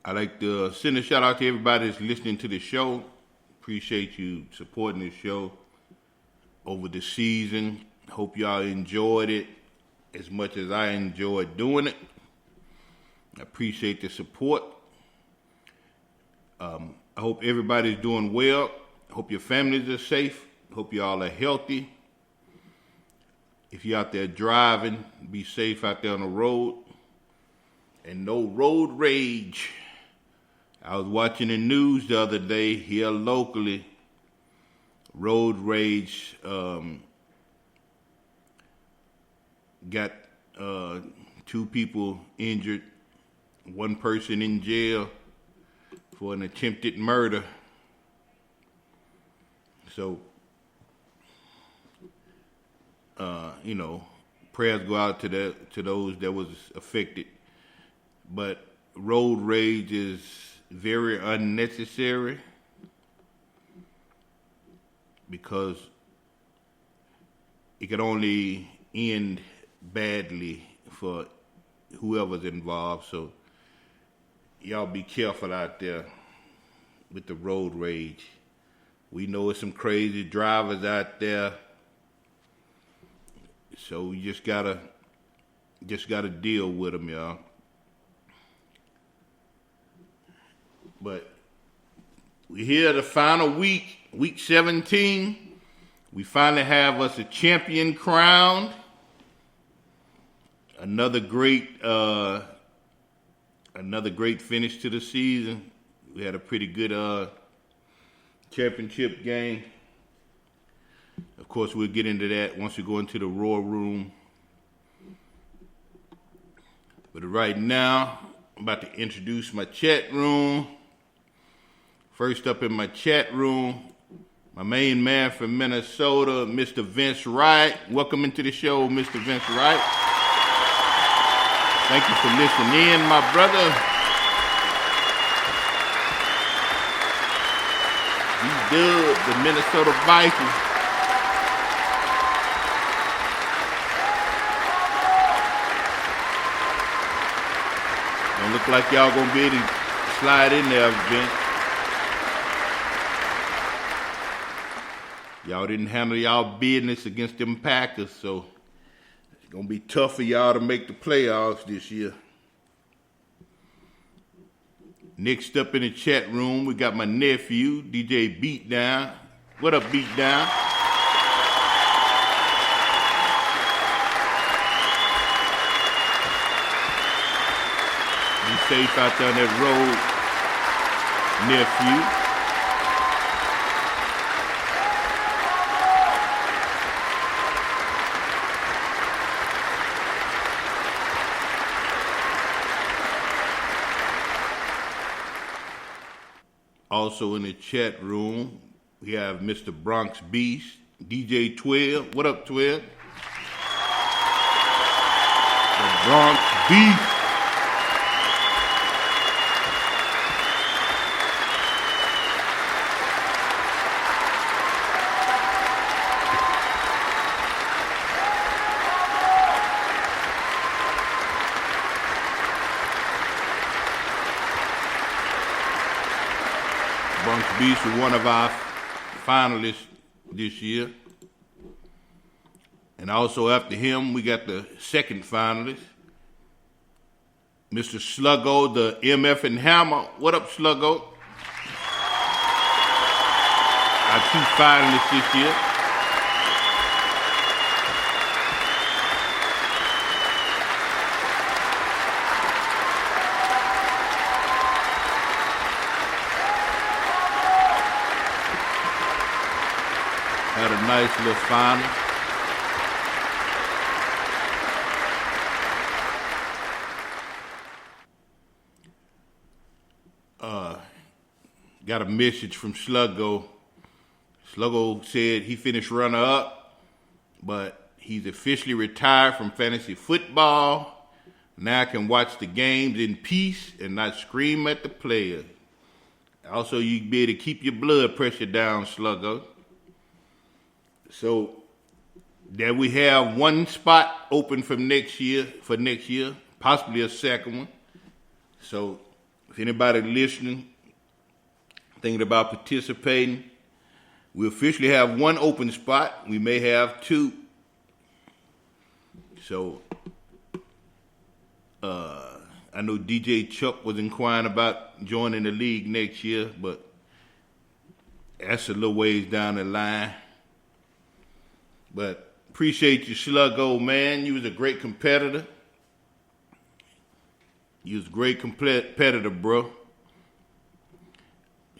I'd like to send a shout out to everybody that's listening to the show. Appreciate you supporting the show over the season. Hope y'all enjoyed it as much as I enjoyed doing it. I appreciate the support. I hope everybody's doing well. I hope your families are safe. I hope y'all are healthy. If you're out there driving, be safe out there on the road. And no road rage. I was watching the news the other day here locally. Road rage got 2 people injured, 1 person in jail for an attempted murder. So, prayers go out to those that was affected. But road rage is very unnecessary because it could only end badly for whoever's involved. So y'all be careful out there with the road rage. We know there's some crazy drivers out there. So we just gotta deal with them, y'all. But we're here the final week 17. We finally have us a champion crowned. Another great finish to the season. We had a pretty good championship game. Of course, we'll get into that once we go into the Roar Room. But right now, I'm about to introduce my chat room. First up in my chat room, my main man from Minnesota, Mr. Vince Wright. Welcome into the show, Mr. Vince Wright. Thank you for listening in, my brother. D-Dub, the Minnesota Vikings. Don't look like y'all gonna be able to slide in there, Vince. Y'all didn't handle y'all business against them Packers, so it's going to be tough for y'all to make the playoffs this year. Next up in the chat room, we got my nephew, DJ Beatdown. What up, Beatdown? Be safe out there on that road, nephew. Also in the chat room, we have Mr. Bronx Beast, DJ 12. What up, 12? The Bronx Beast. Beast was one of our finalists this year. And also after him, we got the second finalist, Mr. Sluggo, the MF and Hammer. What up, Sluggo? Our 2 finalists this year. Had a nice little final. Got a message from Sluggo. Sluggo said he finished runner-up, but he's officially retired from fantasy football. Now I can watch the games in peace and not scream at the players. Also, you be able to keep your blood pressure down, Sluggo. So that we have 1 spot open for next year, possibly a second one. So If anybody listening, thinking about participating, we officially have one open spot. We may have two. So, I know DJ Chuck was inquiring about joining the league next year, but that's a little ways down the line. But appreciate you, Sluggo, man. You was a great competitor. You was a great competitor, bro.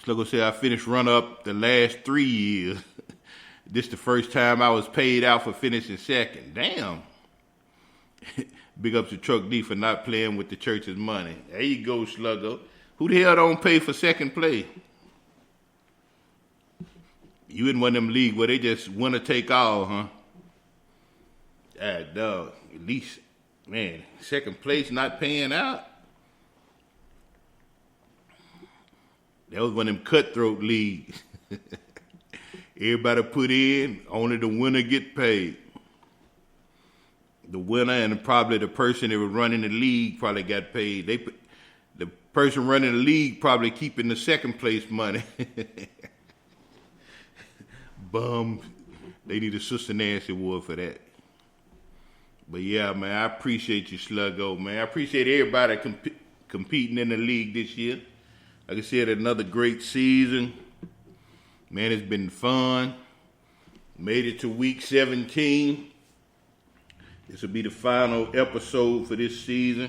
Sluggo said I finished runner-up the last 3 years. This the first time I was paid out for finishing second. Damn. Big ups to Truck D for not playing with the church's money. There you go, Sluggo. Who the hell don't pay for second place? You in one of them leagues where they just winner take all, huh? Ah, dog. At least, man, second place not paying out. That was one of them cutthroat leagues. Everybody put in, only the winner get paid. The winner and probably the person that was running the league probably got paid. The person running the league probably keeping the second place money. Bum. They need a Sister Nancy award for that. But yeah, man, I appreciate you, Sluggo, man. I appreciate everybody competing in the league this year. Like I said, another great season. Man, it's been fun. Made it to week 17. This will be the final episode for this season.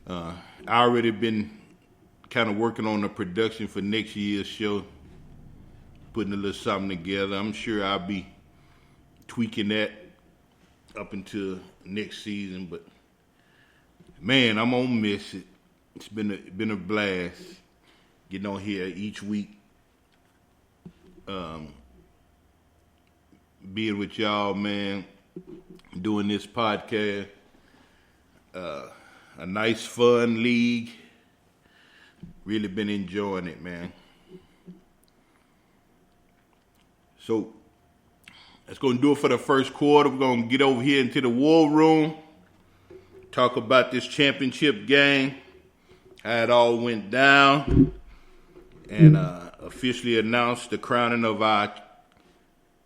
I already been kind of working on the production for next year's show, putting a little something together. I'm sure I'll be tweaking that up until next season, but man, I'm gonna miss it. It's been a blast getting on here each week, being with y'all, man, doing this podcast. A nice, fun league. Really been enjoying it, man. So that's going to do it for the first quarter. We're going to get over here into the war room, talk about this championship game, how it all went down, and officially announce the crowning of our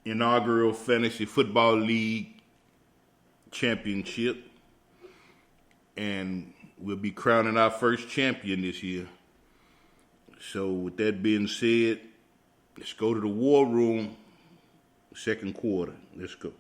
inaugural Fantasy Football League championship. And we'll be crowning our first champion this year. So with that being said, let's go to the war room, second quarter. Let's go.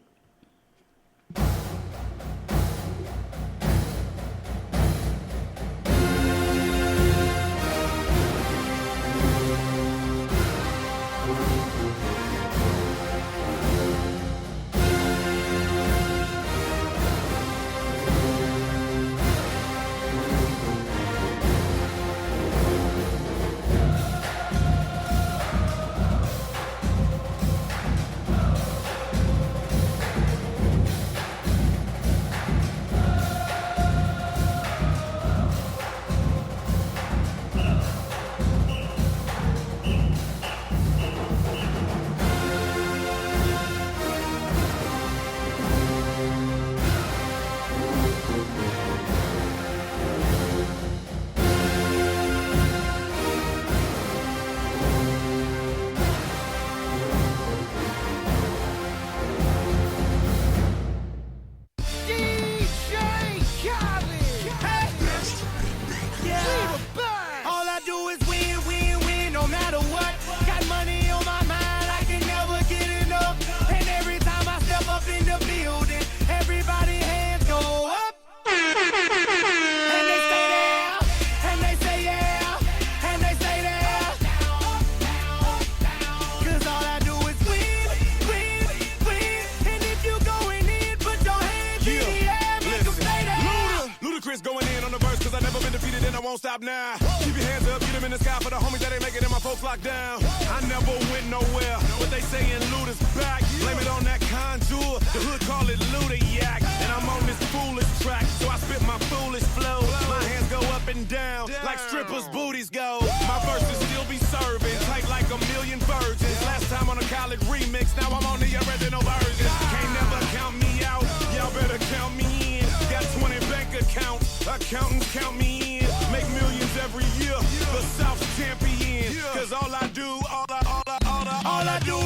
Stop now. Keep your hands up, get them in the sky for the homies that ain't make it and my folks locked down. I never went nowhere, but they saying Luda's back. Blame it on that contour, the hood call it Luda-yak. And I'm on this foolish track, so I spit my foolish flow. My hands go up and down, like strippers' booties go. My verses still be serving, tight like a million virgins. Last time on a college remix, now I'm on the original version. Can't never count me out, y'all better count me in. Got 20 bank accounts, accountants count me in. make millions every year. The South champion. Cause all I do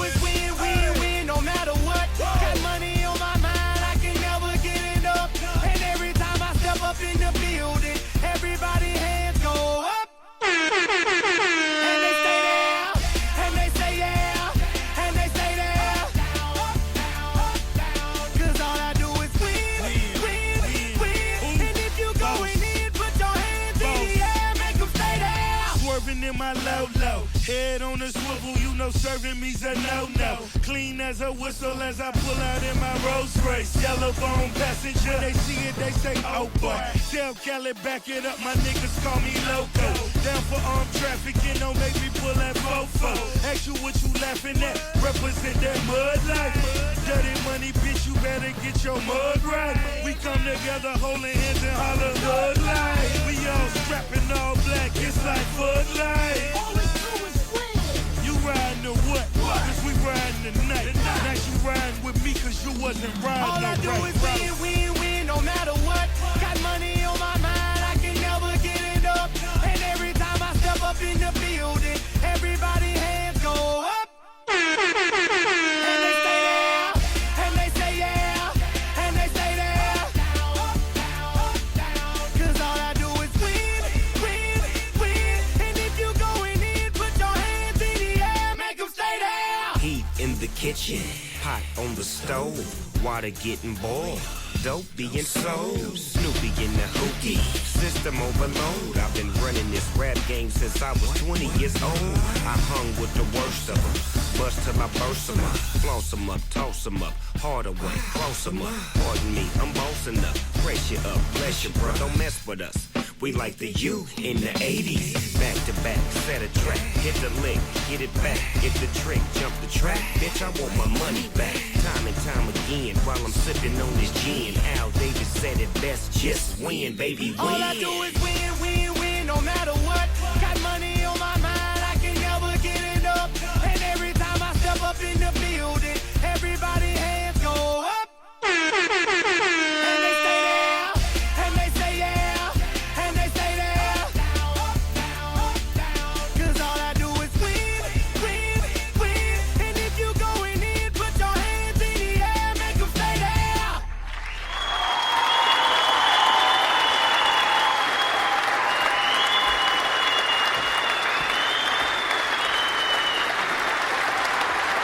is win, win, win, no matter what. Got money on my mind, I can never get enough. And every time I step up in the building, everybody hands go up. And they stay there, and they say yeah, and they stay there. Cause all I do is win, win, win. And if you going in, put your hands in the air, make them stay there. Swerving in my low, head on a swivel, you know serving me's a no-no. Clean as a whistle as I pull out in my Rolls Royce. Yellow bone passenger, they see it, they say, oh boy. Tell Cali, back it up, my niggas call me loco. Down for armed trafficking, don't make me pull that fofo. Ask you what you laughing at, represent that mud life. Dirty money, bitch, you better get your mud right. We come together holding hands and holler hood life. We all strapping all black, it's like Bud Light. You riding or what? Cause we riding tonight. Now you riding with me cause you wasn't riding. All I do is win, win, win, no matter what. Got money on my mind, I can never get it up. And every time I step up in the building, everybody hands go up. And they stay there, and they say yeah, and they stay there. Cause all I do is win, win, win. And if you going in, put your hands in the air, make them stay there. Heat in the kitchen, pot on the stove, water getting boiled, dope being sold, Snoopy in the hookie, system overload. I've been running this rap game since I was 20 years old. I hung with the worst of them, bust till I burst them up, floss them up, toss them up, harder way, close them up. Pardon me, I'm bossing up, pressure up, bless you, bro, don't mess with us. We like the U in the 80s. Back to back, set a track. Hit the lick, get it back. Get the trick, jump the track. Bitch, I want my money back. Time and time again, while I'm sipping on this gin. Al Davis said it best, just win, baby, win. All I do is win, win, win, no matter what. Got money on my mind, I can never get it up. And every time I step up in the building, everybody hands go up. And they stay there, and they say yeah, and they stay there. Cause all I do is win, win, win. And if you going in, put your hands in the air, make them stay there.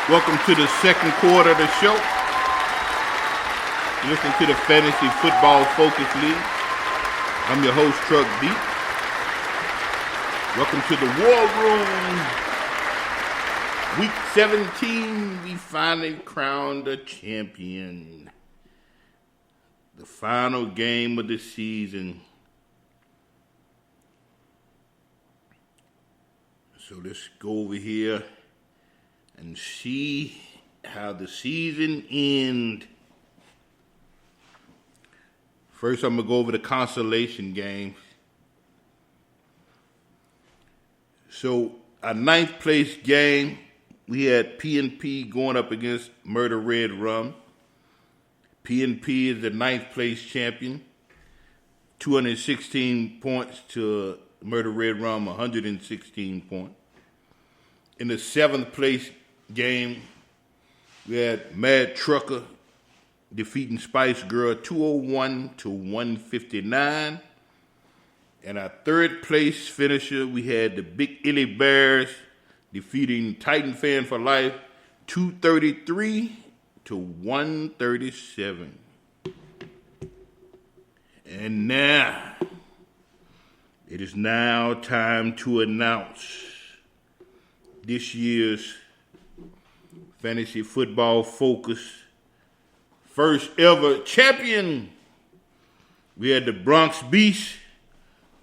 Welcome to the second quarter of the show. You listen to the Fantasy Football Focus League. I'm your host, Truck Beat. Welcome to the War Room. Week 17, we finally crowned a champion. The final game of the season. So let's go over here and see how the season ended. First, I'm going to go over the consolation games. So, our ninth place game, we had P&P going up against Murder Red Rum. P&P is the ninth place champion. 216 points to Murder Red Rum, 116 points. In the seventh place game, we had Mad Trucker defeating Spice Girl 201 to 159. And our third place finisher, we had the Big Illy Bears defeating Titan Fan for Life 233 to 137. And now, it is now time to announce this year's Fantasy Football Focus first ever champion. We had the Bronx Beast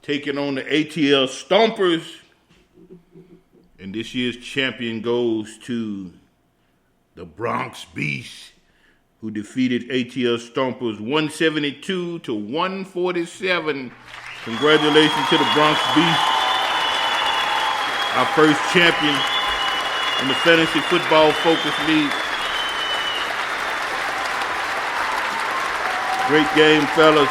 taking on the ATL Stompers. And this year's champion goes to the Bronx Beast, who defeated ATL Stompers 172 to 147. Congratulations to the Bronx Beast, our first champion in the Fantasy Football Focus League. Great game, fellas.